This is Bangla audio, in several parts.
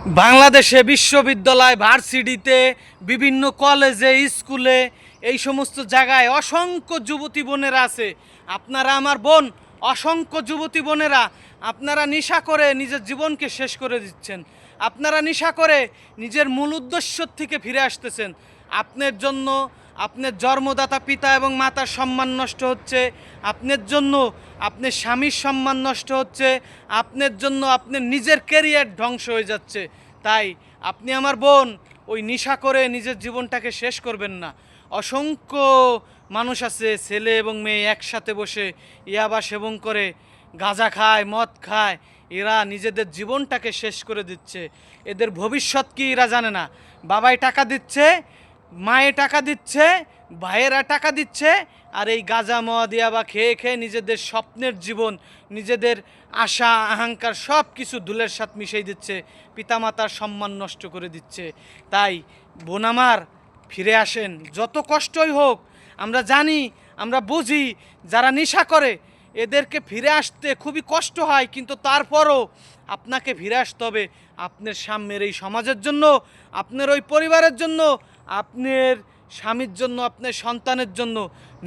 বাংলাদেশে বিশ্ববিদ্যালয়, ভার্সিটিতে, বিভিন্ন কলেজে, স্কুলে, এই সমস্ত জায়গায় অসংখ্য যুবতী বোনেরা আছে। আপনারা আমার বোন, অসংখ্য যুবতী বোনেরা আপনারা নেশা করে নিজের জীবনকে শেষ করে দিচ্ছেন। আপনারা নেশা করে নিজের মূল উদ্দেশ্য থেকে ফিরে আসতেছেন। আপনার জন্য আপনার জন্মদাতা পিতা এবং মাতার সম্মান নষ্ট হচ্ছে, আপনার জন্য আপনার স্বামীর সম্মান নষ্ট হচ্ছে, আপনার জন্য আপনার নিজের ক্যারিয়ার ধ্বংস হয়ে যাচ্ছে। তাই আপনি আমার বোন ওই নেশা করে নিজের জীবনটাকে শেষ করবেন না। অসংখ্য মানুষ আছে, ছেলে এবং মেয়ে একসাথে বসে ইয়াবা সেবন করে, গাঁজা খায়, মদ খায়, এরা নিজেদের জীবনটাকে শেষ করে দিচ্ছে। এদের ভবিষ্যৎ কি এরা জানে না। বাবাই টাকা দিচ্ছে, মায়ে টাকা দিচ্ছে, ভাইয়েরা টাকা দিচ্ছে, আর এই গাঁজা মদ ইয়াবা খেয়ে খেয়ে নিজেদের স্বপ্নের জীবন, নিজেদের আশা আকাঙ্ক্ষার সব কিছু ধুলের সাথে মিশিয়ে দিচ্ছে, পিতামাতার সম্মান নষ্ট করে দিচ্ছে। তাই বোন আমার, ফিরে আসেন। যত কষ্টই হোক, আমরা জানি, আমরা বুঝি যারা নেশা করে এদেরকে ফিরে আসতে খুবই কষ্ট হয়, কিন্তু তারপরও আপনাকে ফিরে আসতে হবে আপনার সামনের এই সমাজের জন্য, আপনার ওই পরিবারের জন্য, আপনার স্বামীর জন্য, আপনার সন্তানের জন্য।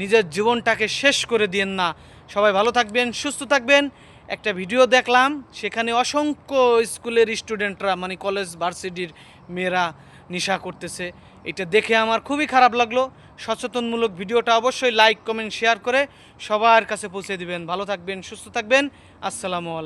নিজের জীবনটাকে শেষ করে দিয়েন না। সবাই ভালো থাকবেন, সুস্থ থাকবেন। একটা ভিডিও দেখলাম, সেখানে অসংখ্য স্কুলের স্টুডেন্টরা, মানে কলেজ ভার্সিটির মেয়েরা নেশা করতেছে। এটা দেখে আমার খুবই খারাপ লাগলো। সচেতনমূলক ভিডিওটা অবশ্যই লাইক, কমেন্ট, শেয়ার করে সবার কাছে পৌঁছে দিবেন। ভালো থাকবেন, সুস্থ থাকবেন। আসসালামু আলাইকুম।